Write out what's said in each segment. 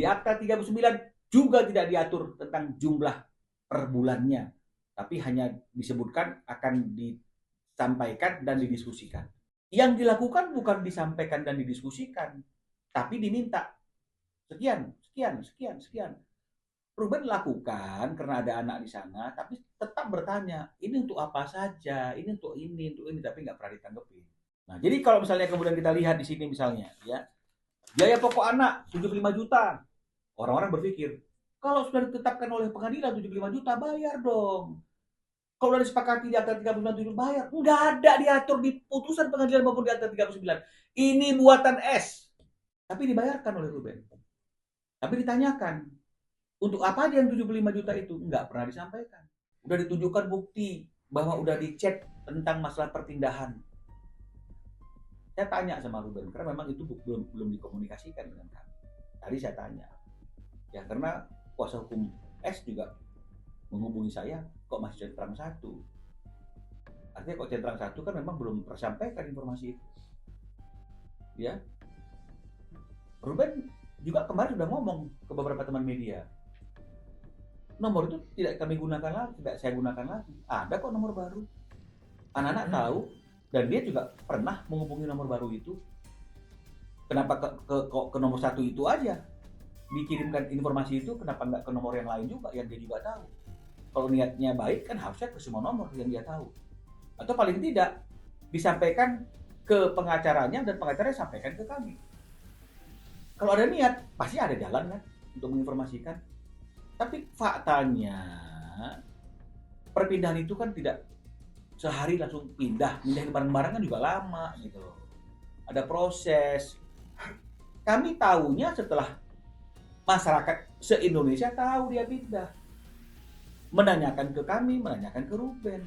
Di Akta 39 juga tidak diatur tentang jumlah per bulannya, tapi hanya disebutkan akan disampaikan dan didiskusikan. Yang dilakukan bukan disampaikan dan didiskusikan, tapi diminta sekian, sekian, sekian, sekian. Ruben lakukan karena ada anak di sana, tapi tetap bertanya, ini untuk apa saja, ini, untuk ini, tapi nggak pernah ditanggapi. Nah, jadi kalau misalnya kemudian kita lihat di sini misalnya, ya, biaya pokok anak 75 juta. Orang-orang berpikir, kalau sudah ditetapkan oleh pengadilan 75 juta, bayar dong. Kalau sudah disepakati di akta 39 juta, bayar. Nggak ada diatur di putusan pengadilan maupun di akta 39. Ini buatan S. Tapi dibayarkan oleh Ruben. Tapi ditanyakan, untuk apa aja yang 75 juta itu? Nggak pernah disampaikan. Udah ditunjukkan bukti bahwa udah dicek tentang masalah perpindahan. Saya tanya sama Ruben, karena memang itu belum dikomunikasikan dengan kami. Tadi saya tanya, ya karena kuasa hukum S juga menghubungi saya, kok masih centrang satu. Artinya kok centrang satu kan memang belum tersampaikan informasi itu. Ya, Ruben juga kemarin sudah ngomong ke beberapa teman media, nomor itu tidak kami gunakan lagi, tidak saya gunakan lagi. Ada kok nomor baru. Anak-anak tahu, dan dia juga pernah menghubungi nomor baru itu. Kenapa ke nomor satu itu aja dikirimkan informasi itu, kenapa nggak ke nomor yang lain juga yang dia juga tahu? Kalau niatnya baik kan harusnya ke semua nomor yang dia tahu. Atau paling tidak disampaikan ke pengacaranya dan pengacaranya sampaikan ke kami. Kalau ada niat, pasti ada jalan kan untuk menginformasikan. Tapi faktanya perpindahan itu kan tidak sehari langsung pindahin barang-barang kan juga lama gitu loh. Ada proses. Kami tahunya setelah masyarakat se-Indonesia tahu dia pindah. Menanyakan ke kami, menanyakan ke Ruben.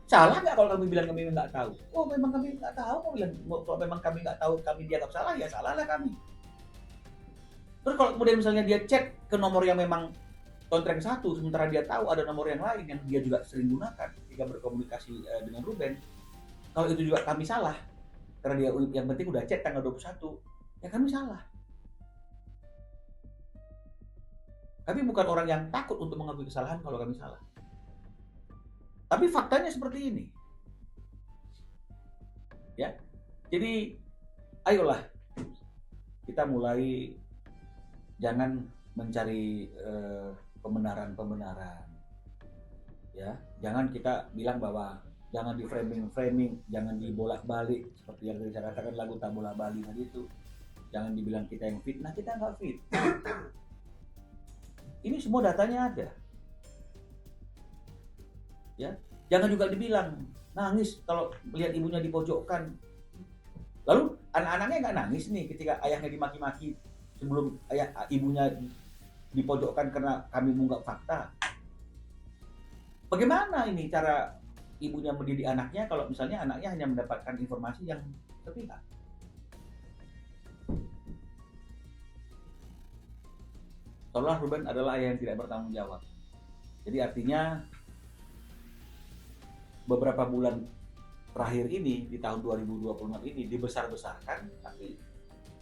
Salah nggak kalau kami bilang kami nggak tahu? Oh memang kami nggak tahu, kalau memang kami nggak tahu, kami dianggap salah, ya salahlah kami. Terus kalau kemudian misalnya dia cek ke nomor yang memang kontrak satu, sementara dia tahu ada nomor yang lain yang dia juga sering gunakan ketika berkomunikasi dengan Ruben, kalau itu juga kami salah, karena dia yang penting udah cek tanggal 21, ya kami salah. Kami bukan orang yang takut untuk mengakui kesalahan kalau kami salah. Tapi faktanya seperti ini. Ya. Jadi ayolah kita mulai jangan mencari pembenaran. Ya, jangan kita bilang bahwa jangan di framing, jangan dibolak-balik seperti yang saya katakan lagu tak bolak-balik tadi itu. Jangan dibilang kita yang fitnah, kita nggak fit. Ini semua datanya ada. Ya, jangan juga dibilang nangis kalau melihat ibunya dipojokkan. Lalu anak-anaknya nggak nangis nih ketika ayahnya dimaki-maki sebelum ibunya dipojokkan karena kami mengungkap fakta. Bagaimana ini cara ibunya mendidik anaknya kalau misalnya anaknya hanya mendapatkan informasi yang sepihak? Seolah Ruben adalah ayah yang tidak bertanggung jawab. Jadi artinya beberapa bulan terakhir ini di tahun 2026 ini dibesar-besarkan, tapi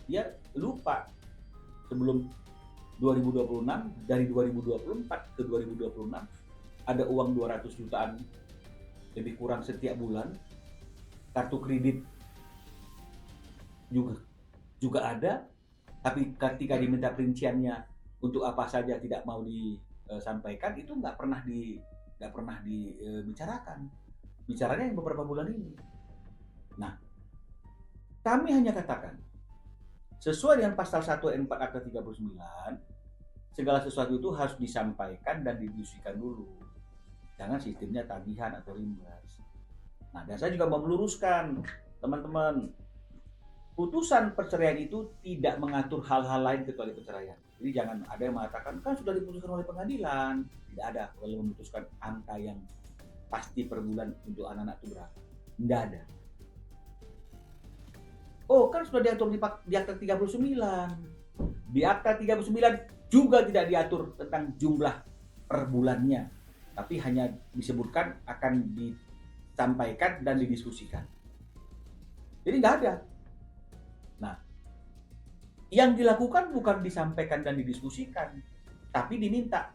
dia lupa sebelum 2026, dari 2024 ke 2026 ada uang 200 jutaan lebih kurang setiap bulan. Kartu kredit juga ada, tapi ketika diminta rinciannya untuk apa saja tidak mau disampaikan, itu nggak pernah dibicarakan. Bicaranya yang beberapa bulan ini. Nah, kami hanya katakan sesuai dengan pasal 1 N 4 Akta 39, segala sesuatu itu harus disampaikan dan didiskusikan dulu. Jangan sistemnya tagihan atau imbas. Nah, dan saya juga mau meluruskan teman-teman, putusan perceraian itu tidak mengatur hal-hal lain kecuali perceraian. Jadi jangan ada yang mengatakan kan sudah diputuskan oleh pengadilan. Tidak ada kalau memutuskan angka yang pasti per bulan untuk anak-anak itu berapa. Tidak ada. Oh kan sudah diatur di akta 39. Di akta 39 juga tidak diatur tentang jumlah per bulannya. Tapi hanya disebutkan akan disampaikan dan didiskusikan. Jadi nggak ada. Nah, Yang dilakukan bukan disampaikan dan didiskusikan, tapi diminta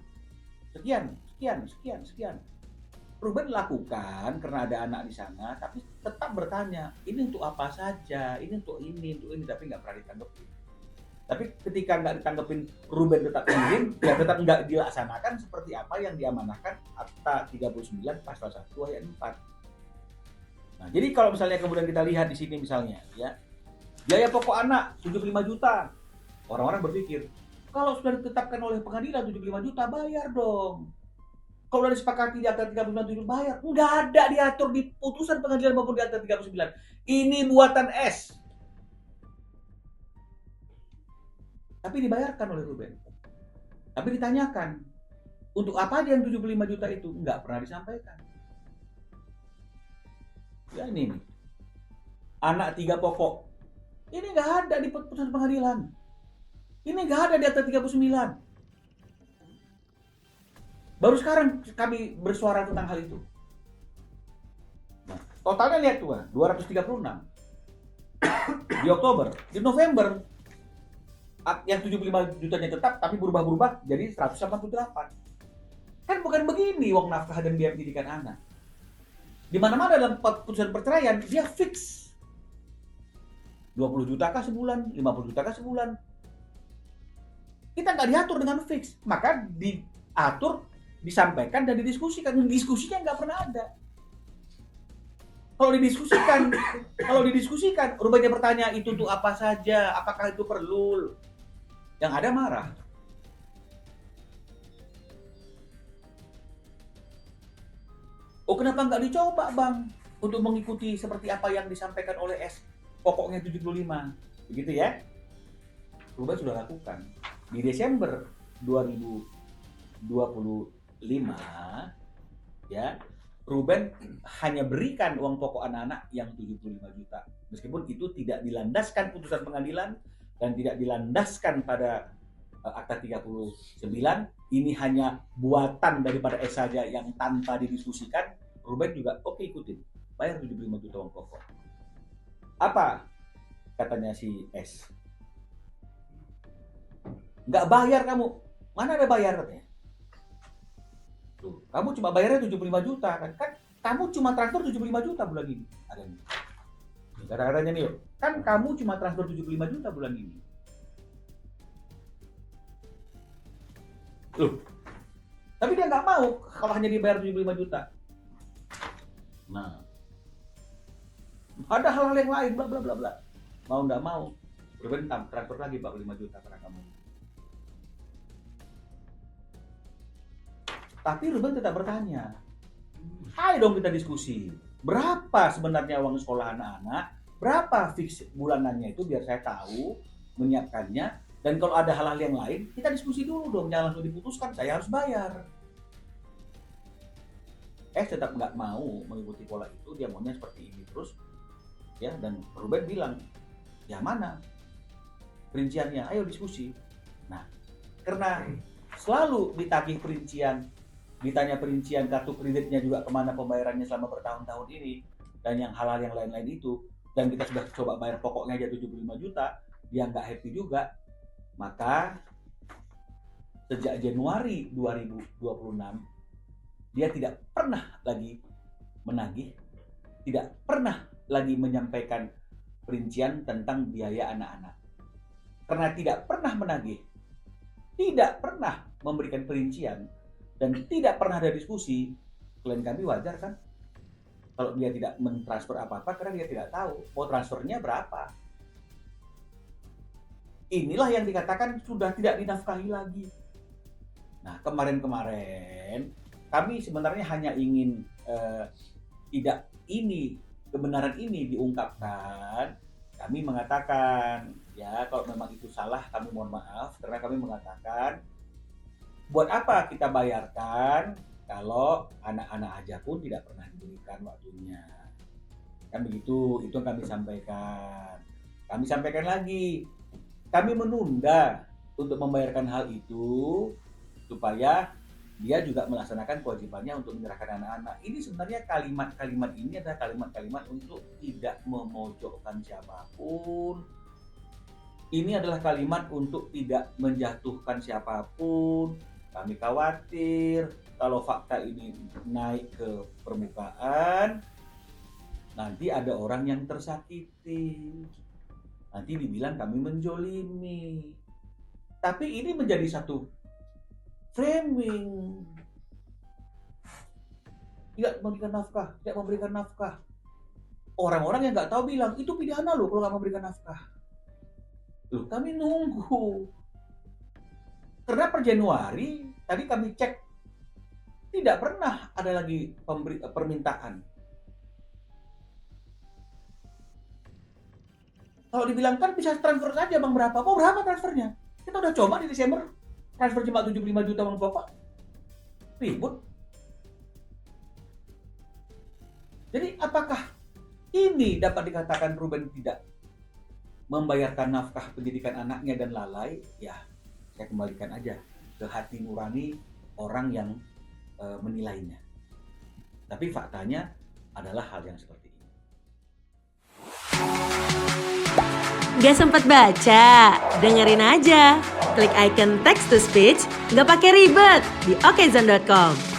sekian, sekian, sekian, sekian. Ruben lakukan karena ada anak di sana, tapi tetap bertanya, ini untuk apa saja, ini, tapi nggak pernah ditanggepin. Tapi ketika nggak ditanggepin, Ruben tetap ingin, ya tetap nggak dilaksanakan seperti apa yang diamanahkan Akta 39 pasal 1 ayat 4. Nah, jadi kalau misalnya kemudian kita lihat di sini misalnya, ya, biaya pokok anak 75 juta. Orang-orang berpikir, kalau sudah ditetapkan oleh pengadilan 75 juta, bayar dong. Kalau udah disepakati di Akta 39 bayar. Nggak ada diatur di putusan pengadilan maupun di Akta 39. Ini buatan S. Tapi dibayarkan oleh Ruben. Tapi ditanyakan, untuk apa dia yang 75 juta itu? Nggak pernah disampaikan. Ya ini nih. Anak 3 pokok. Ini nggak ada di putusan pengadilan. Ini nggak ada di Akta 39. Baru sekarang kami bersuara tentang hal itu. Nah, totalnya lihat tuh, 236. Di Oktober, di November yang 75 jutanya tetap tapi berubah-berubah jadi 188. Kan bukan begini uang nafkah dan biaya pendidikan anak. Di mana-mana dalam putusan perceraian dia fix 20 juta kah sebulan, 50 juta kah sebulan. Kita nggak diatur dengan fix, maka diatur, disampaikan dan didiskusikan. Diskusinya nggak pernah ada. Kalau didiskusikan, Rubennya bertanya itu tuh apa saja, apakah itu perlu? Yang ada marah. Oh, kenapa nggak dicoba, Bang, untuk mengikuti seperti apa yang disampaikan oleh S pokoknya 75? Begitu ya. Ruben sudah lakukan. Di Desember 2025, ya, Ruben hanya berikan uang pokok anak-anak yang 75 juta. Meskipun itu tidak dilandaskan putusan pengadilan dan tidak dilandaskan pada Akta 39, ini hanya buatan daripada S saja yang tanpa didiskusikan. Ruben juga oke ikutin, bayar 75 juta uang pokok. Apa katanya si S? Nggak bayar kamu. Mana ada bayar katanya? Tuh, kamu cuma bayarnya 75 juta kan? Kan kamu cuma transfer 75 juta bulan ini. Ada nih. Kata-katanya nih, kan kamu cuma transfer 75 juta bulan ini. Loh, tapi dia nggak mau kalau hanya dibayar 75 juta. Nah, ada hal-hal yang lain, bla bla bla bla. Mau nggak mau, Ruben transfer lagi 45 juta karena kamu. Tapi Ruben tetap bertanya, ayo dong kita diskusi. Berapa sebenarnya uang sekolah anak-anak? Berapa fix bulanannya itu biar saya tahu menyiapkannya. Dan kalau ada hal-hal yang lain, kita diskusi dulu dong. Jangan langsung diputuskan, saya harus bayar. Tetap nggak mau mengikuti pola itu, dia maunya seperti ini terus. Ya, dan Ruben bilang, ya mana perinciannya? Ayo diskusi. Nah, karena selalu ditagih perincian, ditanya perincian kartu kreditnya juga kemana pembayarannya selama bertahun-tahun ini, dan yang hal-hal yang lain-lain itu, dan kita sudah coba bayar pokoknya aja 75 juta, dia nggak happy juga. Maka sejak Januari 2026 dia tidak pernah lagi menagih, tidak pernah lagi menyampaikan perincian tentang biaya anak-anak. Karena tidak pernah menagih, tidak pernah memberikan perincian, dan tidak pernah ada diskusi, klien kami wajar kan? Kalau dia tidak mentransfer apa-apa karena dia tidak tahu mau transfernya berapa. Inilah yang dikatakan sudah tidak dinafkahi lagi. Nah, kemarin-kemarin kami sebenarnya hanya ingin tidak ini, kebenaran ini diungkapkan. Kami mengatakan, ya kalau memang itu salah kami mohon maaf, karena kami mengatakan buat apa kita bayarkan kalau anak-anak aja pun tidak pernah diberikan waktunya. Kan begitu, itu yang kami sampaikan. Kami sampaikan lagi, kami menunda untuk membayarkan hal itu supaya dia juga melaksanakan kewajibannya untuk menyerahkan anak-anak. Ini sebenarnya kalimat-kalimat ini adalah kalimat-kalimat untuk tidak memojokkan siapapun, Ini adalah kalimat untuk tidak menjatuhkan siapapun. Kami khawatir kalau fakta ini naik ke permukaan, nanti ada orang yang tersakiti. Nanti dibilang kami menjolimi. Tapi ini menjadi satu framing. Tidak memberikan nafkah, tidak memberikan nafkah. Orang-orang yang nggak tahu bilang, itu pidana loh kalau nggak memberikan nafkah. Loh, kami nunggu. Karena per Januari, tadi kami cek, tidak pernah ada lagi permintaan. Kalau dibilang kan bisa transfer saja Bang berapa? Mau berapa transfernya? Kita udah coba di Desember, transfer cuma 75 juta Bang Bapak. Ribut. Jadi apakah ini dapat dikatakan Ruben tidak membayarkan nafkah pendidikan anaknya dan lalai? Ya, saya kembalikan aja ke hati nurani orang yang menilainya. Tapi faktanya adalah hal yang seperti ini. Gak sempat baca? Dengerin aja. Klik icon text to speech, gak pakai ribet di okezone.com.